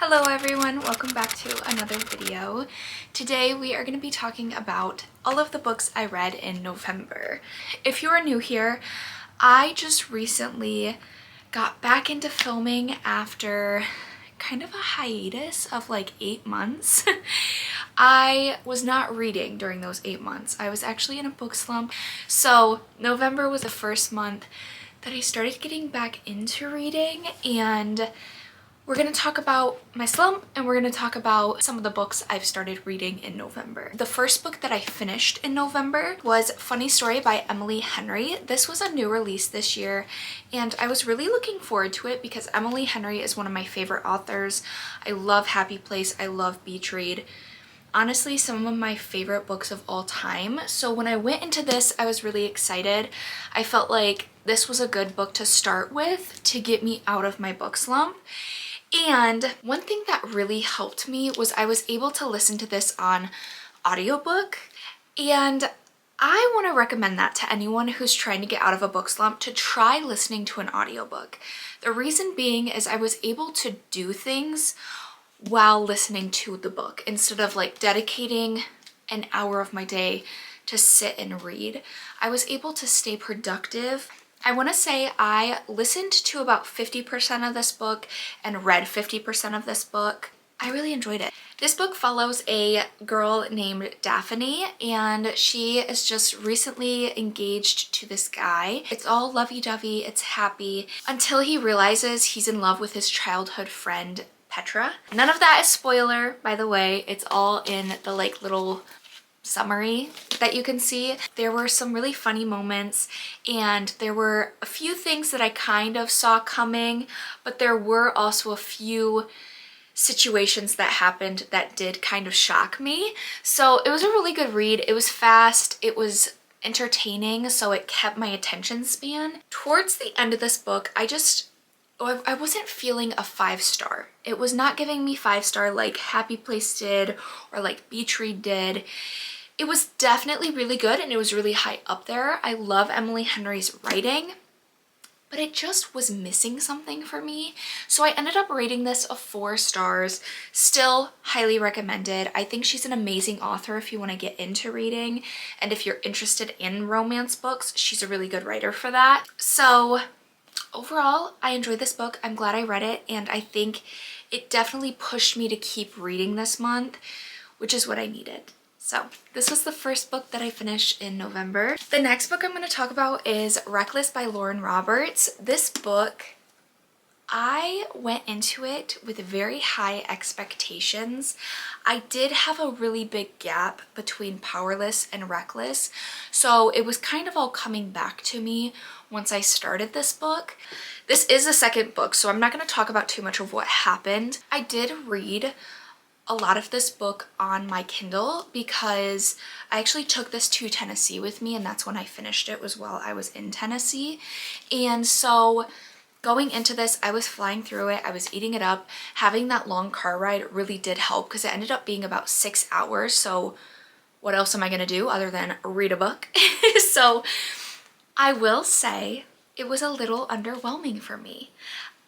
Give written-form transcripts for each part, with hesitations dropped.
Hello everyone, welcome back to another video. Today we are going to be talking about all of the books I read in November. If you are new here, I just recently got back into filming after kind of a hiatus of like 8 months. I was not reading during those 8 months. I was actually in a book slump. So November was the first month that I started getting back into reading, and we're going to talk about my slump and we're going to talk about some of the books I've started reading in November. The first book that I finished in November was Funny Story by Emily Henry. This was a new release this year and I was really looking forward to it because Emily Henry is one of my favorite authors. I love Happy Place, I love Beach Read. Honestly, some of my favorite books of all time. So when I went into this, I was really excited. I felt like this was a good book to start with to get me out of my book slump. And one thing that really helped me was I was able to listen to this on audiobook, and I want to recommend that to anyone who's trying to get out of a book slump to try listening to an audiobook. The reason being is I was able to do things while listening to the book instead of like dedicating an hour of my day to sit and read. I was able to stay productive. I want to say I listened to about 50% of this book and read 50% of this book. I really enjoyed it. This book follows a girl named Daphne, and she is just recently engaged to this guy. It's all lovey-dovey, it's happy, until he realizes he's in love with his childhood friend, Petra. None of that is spoiler, by the way. It's all in the like little summary that you can see. There were some really funny moments and there were a few things that I kind of saw coming, but there were also a few situations that happened that did kind of shock me. So it was a really good read. It was fast, it was entertaining, so it kept my attention span. Towards the end of this book, I wasn't feeling a 5-star. It was not giving me 5-star like Happy Place did or like Beach Read did. It was definitely really good and it was really high up there. I love Emily Henry's writing, but it just was missing something for me. So I ended up rating this a 4 stars. Still highly recommended. I think she's an amazing author if you want to get into reading, and if you're interested in romance books, she's a really good writer for that. So overall, I enjoyed this book. I'm glad I read it, and I think it definitely pushed me to keep reading this month, which is what I needed. So this was the first book that I finished in November. The next book I'm going to talk about is Reckless by Lauren Roberts. This book, I went into it with very high expectations. I did have a really big gap between Powerless and Reckless, so it was kind of all coming back to me once I started this book. This is the second book, so I'm not going to talk about too much of what happened. I did read a lot of this book on my Kindle because I actually took this to Tennessee with me, and that's when I finished it, was while I was in Tennessee. And so going into this, I was flying through it, I was eating it up. Having that long car ride really did help because it ended up being about 6 hours. So what else am I gonna do other than read a book? So I will say it was a little underwhelming for me.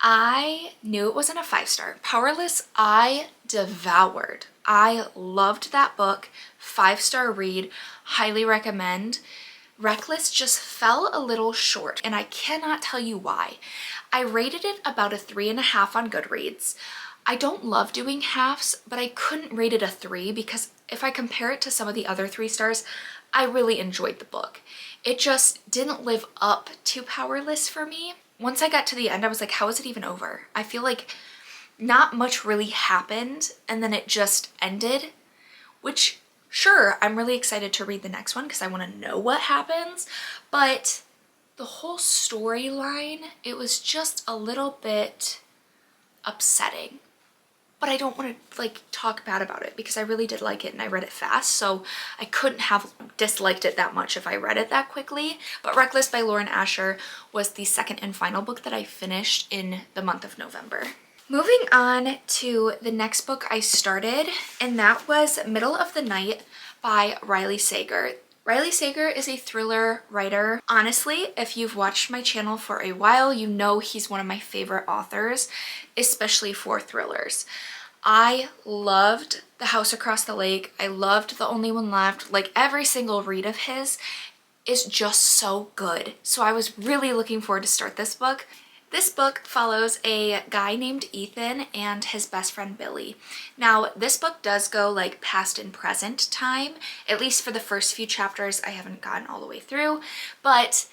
I knew it wasn't a 5-star. Powerless, I devoured. I loved that book. 5-star read, highly recommend. Reckless just fell a little short, and I cannot tell you why. I rated it about a 3.5 on Goodreads. I don't love doing halves, but I couldn't rate it a 3 because if I compare it to some of the other 3 stars, I really enjoyed the book. It just didn't live up to Powerless for me. Once I got to the end, I was like, how is it even over? I feel like not much really happened and then it just ended, which sure, I'm really excited to read the next one because I want to know what happens, but the whole storyline, it was just a little bit upsetting. But I don't want to like talk bad about it because I really did like it and I read it fast, so I couldn't have disliked it that much if I read it that quickly. But Reckless by Lauren Asher was the second and final book that I finished in the month of November. Moving on to the next book I started, and that was Middle of the Night by Riley Sager. Riley Sager is a thriller writer. Honestly, if you've watched my channel for a while, you know he's one of my favorite authors, especially for thrillers. I loved The House Across the Lake. I loved The Only One Left. Like, every single read of his is just so good. So I was really looking forward to start this book. This book follows a guy named Ethan and his best friend Billy. Now, this book does go like past and present time, at least for the first few chapters. I haven't gotten all the way through, but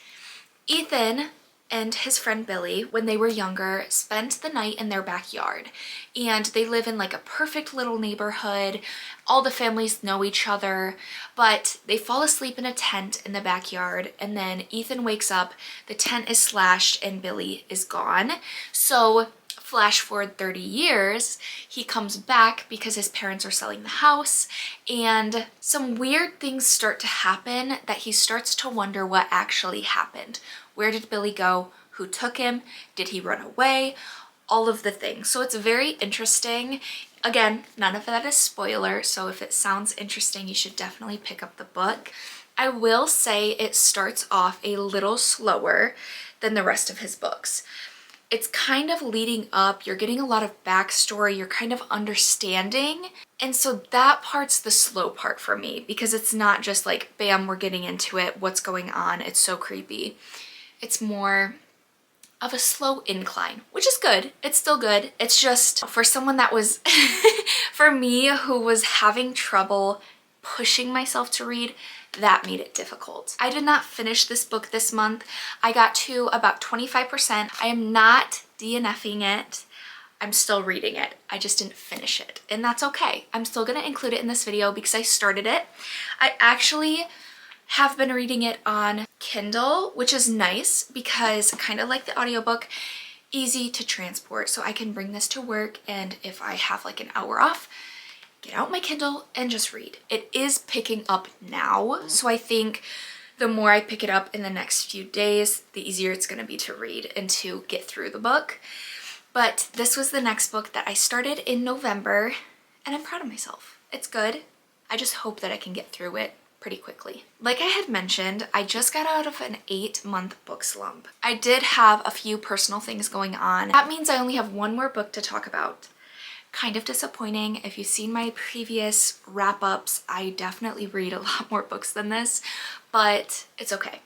Ethan and his friend Billy, when they were younger, spent the night in their backyard. And they live in like a perfect little neighborhood. All the families know each other, but they fall asleep in a tent in the backyard, and then Ethan wakes up, the tent is slashed, and Billy is gone. So flash forward 30 years, he comes back because his parents are selling the house, and some weird things start to happen that he starts to wonder what actually happened. Where did Billy go? Who took him? Did he run away? All of the things. So it's very interesting. Again, none of that is spoiler, so if it sounds interesting, you should definitely pick up the book. I will say it starts off a little slower than the rest of his books. It's kind of leading up, you're getting a lot of backstory, you're kind of understanding. And so that part's the slow part for me, because it's not just like, bam, we're getting into it, what's going on, it's so creepy. It's more of a slow incline, which is good. It's still good. It's just for someone that was, for me, who was having trouble pushing myself to read, that made it difficult. I did not finish this book this month. I got to about 25%. I am not DNFing it. I'm still reading it. I just didn't finish it, and that's okay. I'm still gonna include it in this video because I started it. I actually have been reading it on Kindle, which is nice because kind of like the audiobook, easy to transport. So I can bring this to work, and if I have like an hour off, get out my Kindle and just read. It is picking up now, so I think the more I pick it up in the next few days, the easier it's gonna be to read and to get through the book. But this was the next book that I started in November, and I'm proud of myself. It's good. I just hope that I can get through it pretty quickly. Like I had mentioned, I just got out of an 8-month book slump. I did have a few personal things going on. That means I only have one more book to talk about. Kind of disappointing. If you've seen my previous wrap-ups, I definitely read a lot more books than this, but it's okay.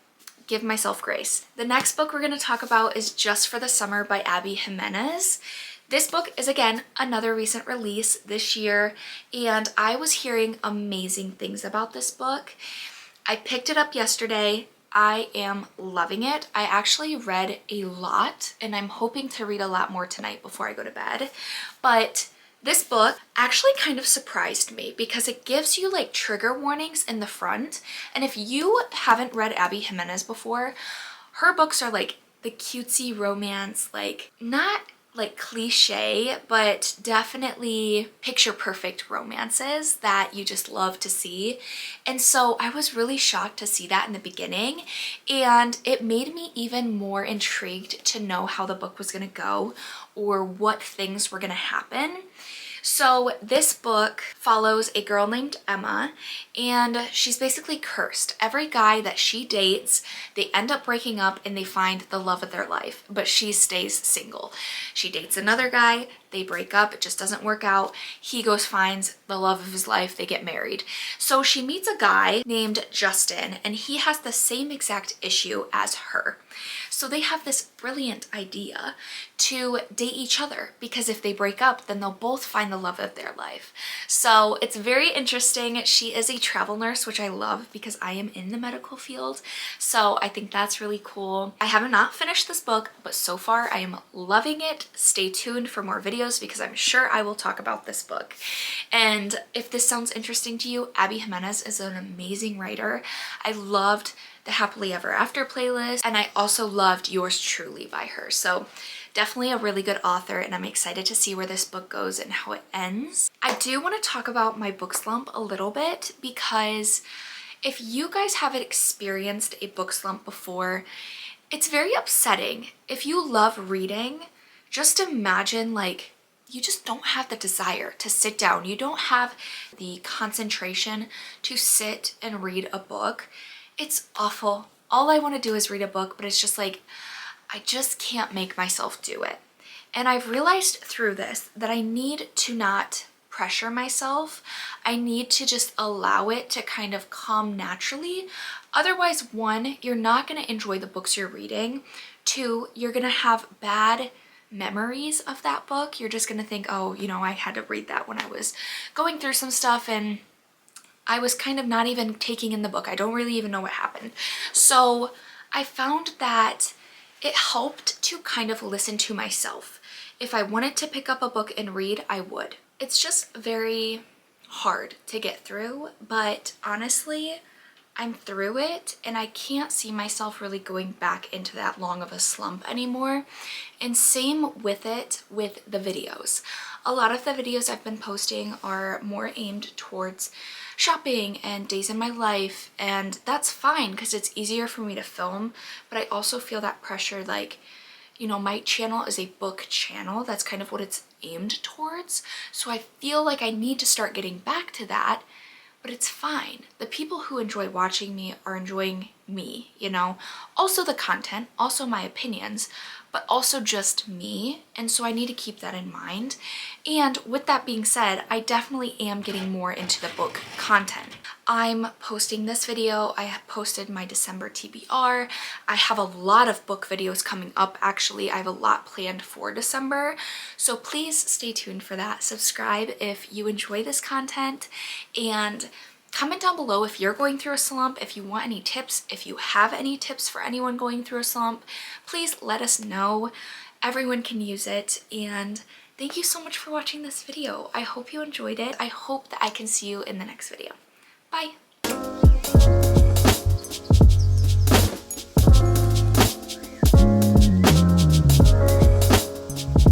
Give myself grace. The next book we're going to talk about is Just for the Summer by Abby Jimenez. This book is, again, another recent release this year, and I was hearing amazing things about this book. I picked it up yesterday. I am loving it. I actually read a lot, and I'm hoping to read a lot more tonight before I go to bed. But this book actually kind of surprised me because it gives you like trigger warnings in the front. And if you haven't read Abby Jimenez before, her books are like the cutesy romance, like not like cliche, but definitely picture perfect romances that you just love to see. And so I was really shocked to see that in the beginning, and it made me even more intrigued to know how the book was gonna go or what things were gonna happen. So this book follows a girl named Emma, and she's basically cursed. Every guy that she dates, they end up breaking up and they find the love of their life, but she stays single. She dates another guy, they break up, it just doesn't work out. He goes, finds the love of his life, they get married. So she meets a guy named Justin, and he has the same exact issue as her. So they have this brilliant idea to date each other, because if they break up, then they'll both find the love of their life. So it's very interesting. She is a travel nurse, which I love because I am in the medical field. So I think that's really cool. I have not finished this book, but so far I am loving it. Stay tuned for more videos because I'm sure I will talk about this book. And if this sounds interesting to you, Abby Jimenez is an amazing writer. I loved the Happily Ever After playlist, and I also loved Yours Truly by her. So definitely a really good author, and I'm excited to see where this book goes and how it ends. I do want to talk about my book slump a little bit, because if you guys haven't experienced a book slump before, it's very upsetting. If you love reading, just imagine like you just don't have the desire to sit down. You don't have the concentration to sit and read a book. It's awful. All I want to do is read a book, but it's just like, I just can't make myself do it. And I've realized through this that I need to not pressure myself. I need to just allow it to kind of come naturally. Otherwise, one, you're not going to enjoy the books you're reading. Two, you're going to have bad memories of that book. You're just going to think, oh, you know, I had to read that when I was going through some stuff and I was kind of not even taking in the book. I don't really even know what happened. So I found that it helped to kind of listen to myself. If I wanted to pick up a book and read, I would. It's just very hard to get through, but honestly, I'm through it and I can't see myself really going back into that long of a slump anymore. And same with it with the videos. A lot of the videos I've been posting are more aimed towards shopping and days in my life, and that's fine because it's easier for me to film, but I also feel that pressure, like, you know, my channel is a book channel. That's kind of what it's aimed towards. So I feel like I need to start getting back to that, but it's fine. The people who enjoy watching me are enjoying me, you know, also the content, also my opinions, but also just me. And so I need to keep that in mind. And with that being said, I definitely am getting more into the book content. I'm posting this video. I have posted my December TBR. I have a lot of book videos coming up. Actually, I have a lot planned for December. So please stay tuned for that. Subscribe if you enjoy this content, and comment down below if you're going through a slump, if you want any tips, if you have any tips for anyone going through a slump, please let us know. Everyone can use it. And thank you so much for watching this video. I hope you enjoyed it. I hope that I can see you in the next video. Bye.